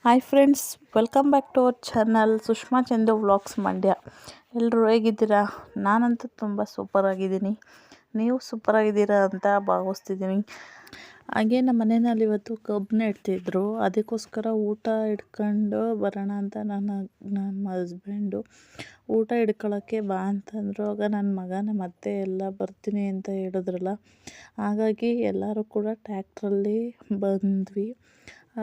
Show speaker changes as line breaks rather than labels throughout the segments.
Hi friends, welcome back to our channel Sushma Chandu vlogs Mandya. ಎಲ್ಲರೂ ಹೇಗಿದ್ದೀರಾ? ನಾನಂತೂ ತುಂಬ ಸೂಪರಾಗಿದ್ದೀನಿ. ನೀವು ಸೂಪರಾಗಿದ್ದೀರಾ ಅಂತ ಭಾವಿಸ್ತಿದ್ದೀನಿ. ಹಾಗೆ ನಮ್ಮ ಮನೆಯಲ್ಲಿ ಇವತ್ತು ಕಬ್ಬು ನೆಡ್ತಿದ್ರು. ಅದಕ್ಕೋಸ್ಕರ ಊಟ ಹಿಡ್ಕೊಂಡು ಬರೋಣ ಅಂತ ನಮ್ಮ ಹಸ್ಬೆಂಡು ಊಟ ಹಿಡ್ಕೊಳ್ಳೋಕ್ಕೆ ಬಾ ಅಂತಂದರು. ಆಗ ನನ್ನ ಮಗ ನಮ್ಮ ಅತ್ತೆ ಎಲ್ಲ ಬರ್ತೀನಿ ಅಂತ ಹೇಳಿದ್ರಲ್ಲ, ಹಾಗಾಗಿ ಎಲ್ಲರೂ ಕೂಡ ಟ್ಯಾಕ್ಟ್ರಲ್ಲಿ ಬಂದ್ವಿ.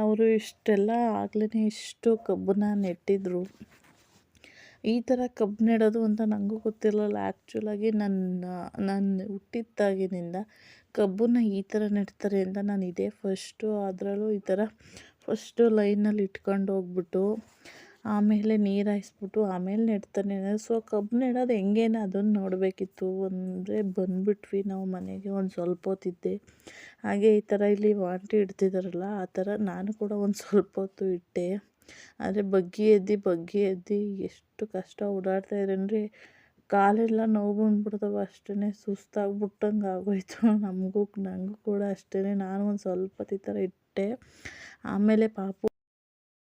ಅವರು ಇಷ್ಟೆಲ್ಲ ಆಗಲೇ ಇಷ್ಟು ಕಬ್ಬನ್ನ ನೆಟ್ಟಿದ್ರು. ಈ ಥರ ಕಬ್ಬು ನೆಡೋದು ಅಂತ ನನಗೂ ಗೊತ್ತಿರಲಿಲ್ಲ. ಆ್ಯಕ್ಚುಲಾಗಿ ನಾನು ಹುಟ್ಟಿದ್ದಾಗಿನಿಂದ ಕಬ್ಬನ್ನ ಈ ಥರ ನೆಡ್ತಾರೆ ಅಂತ ನಾನು ಇದೇ ಫಸ್ಟು. ಅದರಲ್ಲೂ ಈ ಥರ ಫಸ್ಟು ಲೈನಲ್ಲಿ ಇಟ್ಕೊಂಡು ಹೋಗ್ಬಿಟ್ಟು ಆಮೇಲೆ ನೀರು ಹಾಯಿಸ್ಬಿಟ್ಟು ಆಮೇಲೆ ನೆಡ್ತಾನೆ. ಸೊ ಕಬ್ಬು ನೆಡೋದು ಹೆಂಗೇನ ಅದನ್ನು ನೋಡಬೇಕಿತ್ತು. ಅಂದರೆ ಬಂದುಬಿಟ್ವಿ ನಾವು ಮನೆಗೆ. ಒಂದು ಸ್ವಲ್ಪ ಹೊತ್ತಿದ್ದೆ. ಹಾಗೆ ಈ ಥರ ಇಲ್ಲಿ ವಾಂಟಿ ಇಡ್ತಿದ್ದಾರಲ್ಲ, ಆ ಥರ ನಾನು ಕೂಡ ಒಂದು ಸ್ವಲ್ಪ ಹೊತ್ತು ಇಟ್ಟೆ. ಆದರೆ ಬಗ್ಗಿ ಎದ್ದು ಎಷ್ಟು ಕಷ್ಟ ಓಡಾಡ್ತಾಯಿದ್ದೇನೆ. ಕಾಲೆಲ್ಲ ನೋವು ಬಂದ್ಬಿಡ್ತವೆ. ಅಷ್ಟೇ ಸುಸ್ತಾಗ್ಬಿಟ್ಟಂಗೆ ಆಗೋಯ್ತು. ನನಗೂ ಕೂಡ ಅಷ್ಟೇ. ನಾನು ಒಂದು ಸ್ವಲ್ಪ ಹೊತ್ತು ಈ ಥರ ಇಟ್ಟೆ. ಆಮೇಲೆ ಪಾಪು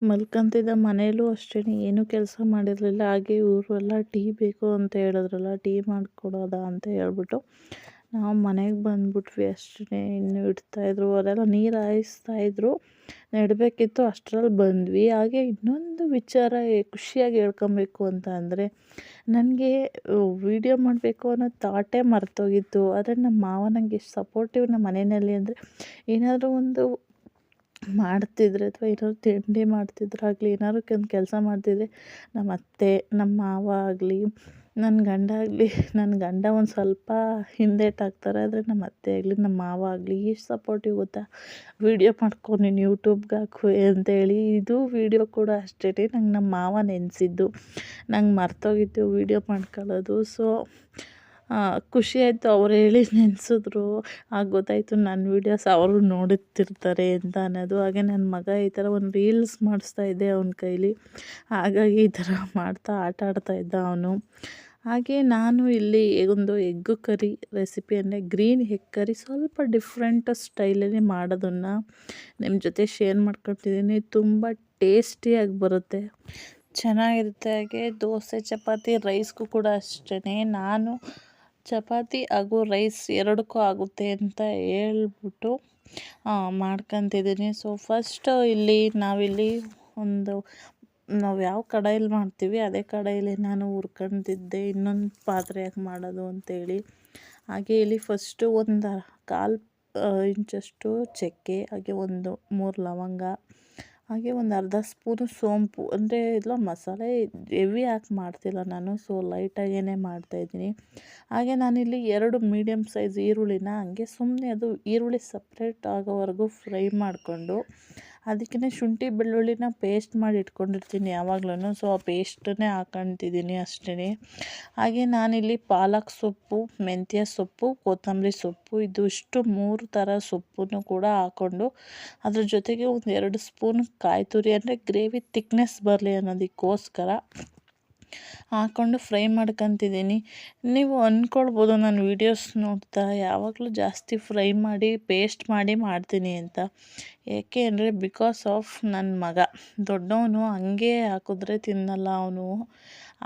ಮಲ್ಕೊಂತಿದ್ದ. ಮನೇಲೂ ಅಷ್ಟೇ ಏನೂ ಕೆಲಸ ಮಾಡಿರಲಿಲ್ಲ. ಹಾಗೆ ಇವರು ಎಲ್ಲ ಟೀ ಬೇಕು ಅಂತ ಹೇಳಿದ್ರಲ್ಲ, ಟೀ ಮಾಡಿಕೊಡೋದಾ ಅಂತ ಹೇಳ್ಬಿಟ್ಟು ನಾವು ಮನೆಗೆ ಬಂದ್ಬಿಟ್ವಿ ಅಷ್ಟೇ. ಇನ್ನೂ ಇಡ್ತಾಯಿದ್ರು, ಅವರೆಲ್ಲ ನೀರು ಹಾಯಿಸ್ತಾಯಿದ್ರು. ನೆಡಬೇಕಿತ್ತು, ಅಷ್ಟರಲ್ಲಿ ಬಂದ್ವಿ. ಹಾಗೆ ಇನ್ನೊಂದು ವಿಚಾರ ಖುಷಿಯಾಗಿ ಹೇಳ್ಕೊಬೇಕು ಅಂತ ಅಂದರೆ, ನನಗೆ ವೀಡಿಯೋ ಮಾಡಬೇಕು ಅನ್ನೋ ಥಾಟೇ ಮರ್ತೋಗಿತ್ತು. ಆದರೆ ನಮ್ಮ ಮಾವ ನನಗೆ ಎಷ್ಟು ಸಪೋರ್ಟಿವ್ ನಮ್ಮ ಮನೆಯಲ್ಲಿ ಅಂದರೆ, ಏನಾದರೂ ಒಂದು ಮಾಡ್ತಿದ್ರೆ ಅಥವಾ ಏನಾದ್ರು ತಿಂಡಿ ಮಾಡ್ತಿದ್ರಾಗಲಿ, ಏನಾದ್ರು ಒಂದು ಕೆಲಸ ಮಾಡ್ತಿದ್ರೆ ನಮ್ಮ ಅತ್ತೆ, ನಮ್ಮ ಮಾವ ಆಗಲಿ, ನನ್ನ ಗಂಡ ಒಂದು ಸ್ವಲ್ಪ ಹಿಂದೇಟಾಕ್ತಾರೆ. ಆದರೆ ನಮ್ಮ ಅತ್ತೆ ಆಗಲಿ, ನಮ್ಮ ಮಾವ ಆಗಲಿ ಎಷ್ಟು ಸಪೋರ್ಟಿವ್ ಗೊತ್ತಾ, ವೀಡಿಯೋ ಮಾಡ್ಕೊ ನೀನು ಯೂಟ್ಯೂಬ್ಗೆ ಹಾಕು ಅಂತೇಳಿ. ಇದು ವೀಡಿಯೋ ಕೂಡ ಅಷ್ಟೇ, ನಂಗೆ ನಮ್ಮ ಮಾವ ನೆನೆಸಿದ್ದು. ನಂಗೆ ಮರ್ತೋಗಿತ್ತು ವೀಡಿಯೋ ಮಾಡ್ಕೊಳ್ಳೋದು. ಸೊ ಖುಷಿ ಆಯಿತು, ಅವ್ರು ಹೇಳಿ ನೆನೆಸಿದ್ರು. ಆಗ ಗೊತ್ತಾಯಿತು ನನ್ನ ವೀಡಿಯೋಸ್ ಅವರು ನೋಡುತ್ತಿರ್ತಾರೆ ಅಂತ ಅನ್ನೋದು. ಹಾಗೆ ನನ್ನ ಮಗ ಈ ಥರ ಒಂದು ರೀಲ್ಸ್ ಮಾಡಿಸ್ತಾ ಇದ್ದೆ ಅವನ ಕೈಲಿ. ಹಾಗಾಗಿ ಈ ಥರ ಮಾಡ್ತಾ ಆಟ ಆಡ್ತಾಯಿದ್ದ ಅವನು. ಹಾಗೆ ನಾನು ಇಲ್ಲಿ ಒಂದು ಎಗ್ ಕರಿ ರೆಸಿಪಿ ಅಂದರೆ ಗ್ರೀನ್ ಎಗ್ ಕರಿ ಸ್ವಲ್ಪ ಡಿಫ್ರೆಂಟ್ ಸ್ಟೈಲಲ್ಲಿ ಮಾಡೋದನ್ನು ನಿಮ್ಮ ಜೊತೆ ಶೇರ್ ಮಾಡ್ಕೊಳ್ತಿದ್ದೀನಿ. ತುಂಬ ಟೇಸ್ಟಿಯಾಗಿ ಬರುತ್ತೆ, ಚೆನ್ನಾಗಿರುತ್ತೆ. ಹಾಗೆ ದೋಸೆ, ಚಪಾತಿ, ರೈಸ್ಗೂ ಕೂಡ ಅಷ್ಟೇ. ನಾನು ಚಪಾತಿ ಹಾಗೂ ರೈಸ್ ಎರಡಕ್ಕೂ ಆಗುತ್ತೆ ಅಂತ ಹೇಳ್ಬಿಟ್ಟು ಮಾಡ್ಕೊತಿದ್ದೀನಿ. ಸೊ ಫಸ್ಟು ನಾವಿಲ್ಲಿ ನಾವು ಯಾವ ಕಡಾಯಲ್ಲಿ ಮಾಡ್ತೀವಿ ಅದೇ ಕಡಾಯಲ್ಲಿ ನಾನು ಹುರ್ಕೊಂಡಿದ್ದೆ ಇನ್ನೊಂದು ಪಾತ್ರೆಯಾಗಿ ಮಾಡೋದು ಅಂತೇಳಿ. ಹಾಗೆ ಇಲ್ಲಿ ಫಸ್ಟು ಒಂದು 1/4 ಇಂಚಷ್ಟು ಚಕ್ಕೆ, ಹಾಗೆ 3 ಲವಂಗ, ಹಾಗೆ ಒಂದು ಅರ್ಧ ಸ್ಪೂನು ಸೋಂಪು. ಅಂದರೆ ಇಲ್ಲ ಮಸಾಲೆ ಹೆವಿ ಹಾಕಿ ಮಾಡ್ತಿಲ್ಲ ನಾನು, ಸೊ ಲೈಟಾಗೇ ಮಾಡ್ತಾಯಿದ್ದೀನಿ. ಹಾಗೆ ನಾನಿಲ್ಲಿ 2 ಮೀಡಿಯಮ್ ಸೈಜ್ ಈರುಳ್ಳಿನ ಹಂಗೆ ಸುಮ್ಮನೆ ಅದು ಈರುಳ್ಳಿ ಸಪ್ರೇಟ್ ಆಗೋವರೆಗೂ ಫ್ರೈ ಮಾಡಿಕೊಂಡು, ಅದಕ್ಕೇ ಶುಂಠಿ ಬೆಳ್ಳುಳ್ಳಿನ ಪೇಸ್ಟ್ ಮಾಡಿ ಇಟ್ಕೊಂಡಿರ್ತೀನಿ ಯಾವಾಗ್ಲೂ. ಸೊ ಆ ಪೇಸ್ಟನ್ನೇ ಹಾಕೊತಿದ್ದೀನಿ ಅಷ್ಟೇ. ಹಾಗೆ ನಾನಿಲ್ಲಿ ಪಾಲಕ್ ಸೊಪ್ಪು, ಮೆಂತ್ಯ ಸೊಪ್ಪು, ಕೊತ್ತಂಬರಿ ಸೊಪ್ಪು, ಇದಿಷ್ಟು 3 ಥರ ಸೊಪ್ಪನ್ನು ಕೂಡ ಹಾಕ್ಕೊಂಡು, ಅದ್ರ ಜೊತೆಗೆ ಒಂದು 2 ಸ್ಪೂನ್ ಕಾಯಿ ತುರಿ, ಅಂದರೆ ಗ್ರೇವಿ ತಿಕ್ನೆಸ್ ಬರಲಿ ಅನ್ನೋದಕ್ಕೋಸ್ಕರ ಹಾಕ್ಕೊಂಡು ಫ್ರೈ ಮಾಡ್ಕೊತಿದ್ದೀನಿ. ನೀವು ಅಂದ್ಕೊಳ್ಬೋದು ನಾನು ವೀಡಿಯೋಸ್ ನೋಡ್ತಾ ಯಾವಾಗಲೂ ಜಾಸ್ತಿ ಫ್ರೈ ಮಾಡಿ ಪೇಸ್ಟ್ ಮಾಡಿ ಮಾಡ್ತೀನಿ ಅಂತ. ಏಕೆ ಅಂದರೆ ಬಿಕಾಸ್ ಆಫ್ ನನ್ನ ಮಗ ದೊಡ್ಡವನು ಹಂಗೆ ಹಾಕಿದ್ರೆ ತಿನ್ನಲ್ಲ ಅವನು.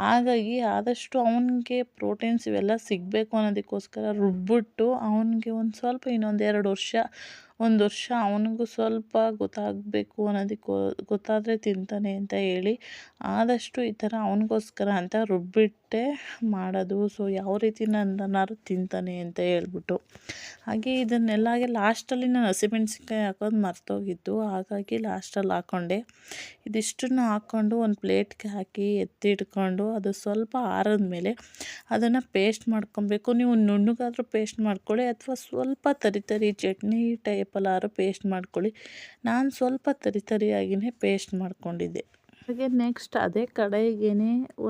ಹಾಗಾಗಿ ಆದಷ್ಟು ಅವನಿಗೆ ಪ್ರೋಟೀನ್ಸ್ ಇವೆಲ್ಲ ಸಿಗಬೇಕು ಅನ್ನೋದಕ್ಕೋಸ್ಕರ ರುಬ್ಬಿಟ್ಟು ಅವನಿಗೆ ಒಂದು ಸ್ವಲ್ಪ ಇನ್ನೊಂದು 1 ವರ್ಷ ಅವನಿಗೂ ಸ್ವಲ್ಪ ಗೊತ್ತಾಗಬೇಕು ಗೊತ್ತಾದರೆ ತಿಂತಾನೆ ಅಂತ ಹೇಳಿ ಆದಷ್ಟು ಈ ಥರ ಅವನಿಗೋಸ್ಕರ ಅಂತ ರುಬ್ಬಿಟ್ಟೆ ಮಾಡೋದು. ಸೊ ಯಾವ ರೀತಿ ನನ್ನನ್ನಾರು ತಿಂತಾನೆ ಅಂತ ಹೇಳ್ಬಿಟ್ಟು. ಹಾಗೆ ಇದನ್ನೆಲ್ಲ ಲಾಸ್ಟಲ್ಲಿ ನಾನು ಹಸಿಮೆಣ್ಸಿನ್ಕಾಯಿ ಹಾಕೋದು ಮರ್ತೋಗಿತ್ತು, ಹಾಗಾಗಿ ಲಾಸ್ಟಲ್ಲಿ ಹಾಕ್ಕೊಂಡೆ. ಇದಿಷ್ಟನ್ನು ಹಾಕ್ಕೊಂಡು ಒಂದು ಪ್ಲೇಟ್ಗೆ ಹಾಕಿ ಎತ್ತಿಟ್ಕೊಂಡು, ಅದು ಸ್ವಲ್ಪ ಆರಿದ ಮೇಲೆ ಅದನ್ನು ಪೇಸ್ಟ್ ಮಾಡ್ಕೊಬೇಕು. ನೀವು ನುಣ್ಣಗಾದರೂ ಪೇಸ್ಟ್ ಮಾಡ್ಕೊಳ್ಳಿ ಅಥವಾ ಸ್ವಲ್ಪ ತರಿ ಚಟ್ನಿ ಟೈಪಲ್ಲಾದ್ರೂ ಪೇಸ್ಟ್ ಮಾಡ್ಕೊಳ್ಳಿ. ನಾನು ಸ್ವಲ್ಪ ತರಿಯಾಗಿಯೇ ಪೇಸ್ಟ್ ಮಾಡ್ಕೊಂಡಿದ್ದೆ. ಹಾಗೆ ನೆಕ್ಸ್ಟ್ ಅದೇ ಕಡಾಯಿಗೆ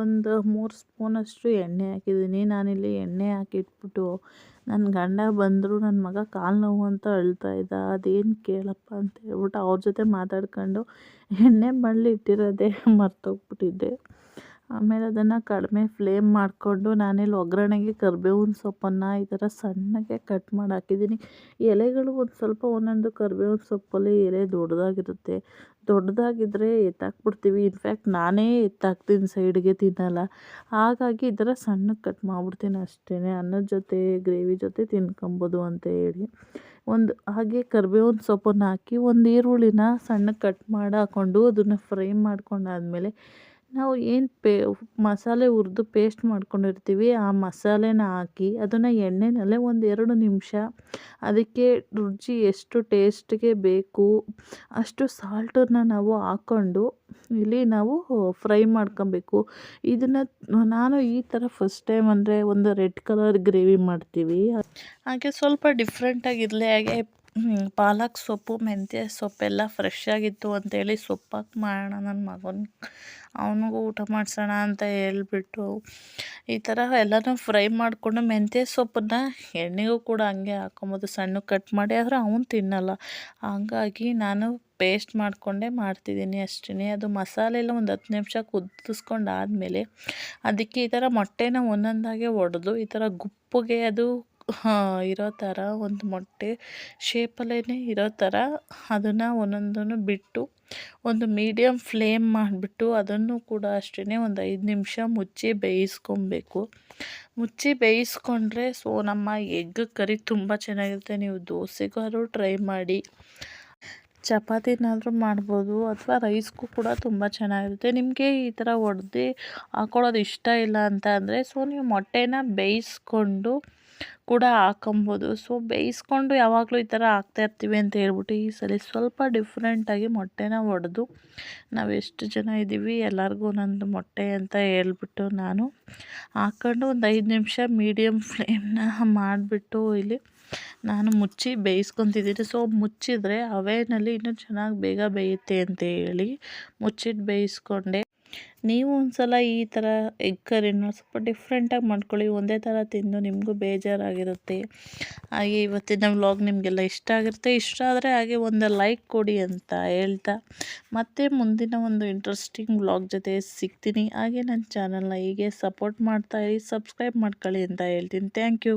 ಒಂದು 3 ಸ್ಪೂನಷ್ಟು ಎಣ್ಣೆ ಹಾಕಿದ್ದೀನಿ. ನಾನಿಲ್ಲಿ ಎಣ್ಣೆ ಹಾಕಿಟ್ಬಿಟ್ಟು ನನ್ನ ಗಂಡ ಬಂದರು, ನನ್ನ ಮಗ ಕಾಲು ನೋವು ಅಂತ ಅಳ್ತಾ ಇದ್ದ. ಅದೇನು ಕೇಳಪ್ಪ ಅಂತ ಹೇಳ್ಬಿಟ್ಟು ಅವ್ರ ಜೊತೆ ಮಾತಾಡ್ಕೊಂಡು ಎಣ್ಣೆ ಮಳ್ಳಿ ಇಟ್ಟಿರೋದೇ ಮರ್ತೋಗ್ಬಿಟ್ಟಿದ್ದೆ. ಆಮೇಲೆ ಅದನ್ನು ಕಡಿಮೆ ಫ್ಲೇಮ್ ಮಾಡಿಕೊಂಡು ನಾನಿಲ್ಲಿ ಒಗ್ಗರಣೆಗೆ ಕರಿಬೇವಿನ ಸೊಪ್ಪನ್ನು ಈ ಥರ ಸಣ್ಣಗೆ ಕಟ್ ಮಾಡಿ ಹಾಕಿದ್ದೀನಿ. ಎಲೆಗಳು ಒಂದು ಸ್ವಲ್ಪ ಒಂದೊಂದು ಕರಿಬೇವಿನ ಸೊಪ್ಪಲ್ಲಿ ಎಲೆ ದೊಡ್ಡದಾಗಿರುತ್ತೆ. ದೊಡ್ಡದಾಗಿದ್ದರೆ ಎತ್ತಾಕ್ಬಿಡ್ತೀವಿ. ಇನ್ಫ್ಯಾಕ್ಟ್ ನಾನೇ ಎತ್ತಾಕ್ತೀನಿ, ಸೈಡ್ಗೆ ತಿನ್ನಲ್ಲ. ಹಾಗಾಗಿ ಈ ಥರ ಸಣ್ಣಗೆ ಕಟ್ ಮಾಡಿಬಿಡ್ತೀನಿ ಅಷ್ಟೇ. ಅನ್ನದ ಜೊತೆ ಗ್ರೇವಿ ಜೊತೆ ತಿನ್ಕೊಬೋದು ಅಂತ ಹೇಳಿ. ಹಾಗೆ ಕರಿಬೇವಿನ ಸೊಪ್ಪನ್ನು ಹಾಕಿ ಒಂದು ಈರುಳ್ಳಿನ ಸಣ್ಣಗೆ ಕಟ್ ಮಾಡಿ ಹಾಕ್ಕೊಂಡು ಅದನ್ನು ಫ್ರೈ ಮಾಡ್ಕೊಂಡಾದ್ಮೇಲೆ ನಾವು ಏನು ಮಸಾಲೆ ಹುರಿದು ಪೇಸ್ಟ್ ಮಾಡ್ಕೊಂಡಿರ್ತೀವಿ ಆ ಮಸಾಲೆನ ಹಾಕಿ ಅದನ್ನು ಎಣ್ಣೆನಲ್ಲೇ ಒಂದು 2 ನಿಮಿಷ ಅದಕ್ಕೆ ರುಚಿ ಎಷ್ಟು ಟೇಸ್ಟ್ಗೆ ಬೇಕು ಅಷ್ಟು ಸಾಲ್ಟನ್ನು ನಾವು ಹಾಕ್ಕೊಂಡು ಇಲ್ಲಿ ನಾವು ಫ್ರೈ ಮಾಡ್ಕೊಬೇಕು. ಇದನ್ನು ನಾನು ಈ ಥರ ಫಸ್ಟ್ ಟೈಮ್ ಅಂದರೆ ಒಂದು ರೆಡ್ ಕಲರ್ ಗ್ರೇವಿ ಮಾಡ್ತೀವಿ. ಹಾಗೆ ಸ್ವಲ್ಪ ಡಿಫ್ರೆಂಟಾಗಿರಲಿ, ಹಾಗೆ ಪಾಲಕ್ ಸೊಪ್ಪು ಮೆಂತ್ಯ ಸೊಪ್ಪೆಲ್ಲ ಫ್ರೆಶ್ ಆಗಿತ್ತು ಅಂತೇಳಿ ಸೊಪ್ಪಾಕಿ ಮಾಡೋಣ ನನ್ನ ಮಗನ ಅವನಿಗೂ ಊಟ ಮಾಡಿಸೋಣ ಅಂತ ಹೇಳ್ಬಿಟ್ಟು ಈ ಥರ ಎಲ್ಲನೂ ಫ್ರೈ ಮಾಡಿಕೊಂಡು ಮೆಂತ್ಯ ಸೊಪ್ಪನ್ನು ಎಣ್ಣೆಗೂ ಕೂಡ ಹಂಗೆ ಹಾಕ್ಕೊಬೋದು ಸಣ್ಣಗೆ ಕಟ್ ಮಾಡಿ. ಆದರೆ ಅವನು ತಿನ್ನಲ್ಲ, ಹಾಗಾಗಿ ನಾನು ಪೇಸ್ಟ್ ಮಾಡಿಕೊಂಡೇ ಮಾಡ್ತಿದ್ದೀನಿ ಅಷ್ಟೇ. ಅದು ಮಸಾಲೆ ಎಲ್ಲ ಒಂದು 10 ನಿಮಿಷ ಕುದಿಸ್ಕೊಂಡಾದ್ಮೇಲೆ ಅದಕ್ಕೆ ಈ ಥರ ಮೊಟ್ಟೆನ ಒಂದೊಂದಾಗೆ ಒಡೆದು ಈ ಥರ ಗುಪ್ಪಗೆ ಅದು ಇರೋ ಥರ ಒಂದು ಮೊಟ್ಟೆ ಶೇಪಲ್ಲೇ ಇರೋ ಥರ ಅದನ್ನು ಒಂದೊಂದನ್ನು ಬಿಟ್ಟು ಒಂದು ಮೀಡಿಯಮ್ ಫ್ಲೇಮ್ ಮಾಡಿಬಿಟ್ಟು ಅದನ್ನು ಕೂಡ ಅಷ್ಟೇ ಒಂದು 5 ನಿಮಿಷ ಮುಚ್ಚಿ ಬೇಯಿಸ್ಕೊಬೇಕು. ಮುಚ್ಚಿ ಬೇಯಿಸ್ಕೊಂಡ್ರೆ ನಮ್ಮ ಎಗ್ ಕರಿ ತುಂಬ ಚೆನ್ನಾಗಿರುತ್ತೆ. ನೀವು ದೋಸೆಗಾದ್ರೂ ಟ್ರೈ ಮಾಡಿ, ಚಪಾತಿನಾದರೂ ಮಾಡ್ಬೋದು ಅಥವಾ ರೈಸ್ಗೂ ಕೂಡ ತುಂಬ ಚೆನ್ನಾಗಿರುತ್ತೆ. ನಿಮಗೆ ಈ ಥರ ಒಡೆದು ಹಾಕ್ಕೊಳ್ಳೋದು ಇಷ್ಟ ಇಲ್ಲ ಅಂತ ಅಂದರೆ ನೀವು ಮೊಟ್ಟೆನ ಬೇಯಿಸ್ಕೊಂಡು ಕೂಡ ಹಾಕೊಬೋದು. ಬೇಯಿಸ್ಕೊಂಡು ಯಾವಾಗಲೂ ಈ ಥರ ಹಾಕ್ತಾಯಿರ್ತೀವಿ ಅಂತ ಹೇಳ್ಬಿಟ್ಟು ಈ ಸಲ ಸ್ವಲ್ಪ ಡಿಫ್ರೆಂಟಾಗಿ ಮೊಟ್ಟೆನ ಒಡೆದು ನಾವು ಎಷ್ಟು ಜನ ಇದ್ದೀವಿ ಎಲ್ಲರಿಗೂ ಒಂದೊಂದು ಮೊಟ್ಟೆ ಅಂತ ಹೇಳ್ಬಿಟ್ಟು ನಾನು ಹಾಕ್ಕೊಂಡು ಒಂದು 5 ನಿಮಿಷ ಮೀಡಿಯಮ್ ಫ್ಲೇಮ್ನ ಮಾಡಿಬಿಟ್ಟು ಇಲ್ಲಿ ನಾನು ಮುಚ್ಚಿ ಬೇಯಿಸ್ಕೊತಿದ್ದೀನಿ. ಮುಚ್ಚಿದರೆ ಹವೆನಲ್ಲಿ ಇನ್ನೂ ಚೆನ್ನಾಗಿ ಬೇಗ ಬೇಯುತ್ತೆ ಅಂತ ಹೇಳಿ ಮುಚ್ಚಿಟ್ಟು ಬೇಯಿಸ್ಕೊಂಡೆ. ನೀವು ಒಂದ್ಸಲ ಈ ಥರ ಎಗ್ ಕರಿನ ಸ್ವಲ್ಪ ಡಿಫ್ರೆಂಟಾಗಿ ಮಾಡ್ಕೊಳ್ಳಿ. ಒಂದೇ ಥರ ತಿಂದು ನಿಮಗೂ ಬೇಜಾರಾಗಿರುತ್ತೆ. ಹಾಗೆ ಇವತ್ತಿನ ವ್ಲಾಗ್ ನಿಮಗೆಲ್ಲ ಇಷ್ಟ ಆಗಿರುತ್ತೆ. ಇಷ್ಟ ಆದರೆ ಹಾಗೆ ಒಂದು ಲೈಕ್ ಕೊಡಿ ಅಂತ ಹೇಳ್ತಾ ಮತ್ತೆ ಮುಂದಿನ ಒಂದು ಇಂಟ್ರೆಸ್ಟಿಂಗ್ ವ್ಲಾಗ್ ಜೊತೆ ಸಿಗ್ತೀನಿ. ಹಾಗೆ ನನ್ನ ಚಾನಲ್ನ ಹೀಗೆ ಸಪೋರ್ಟ್ ಮಾಡ್ತಾಯಿರಿ, ಸಬ್ಸ್ಕ್ರೈಬ್ ಮಾಡ್ಕೊಳ್ಳಿ ಅಂತ ಹೇಳ್ತೀನಿ. Thank you.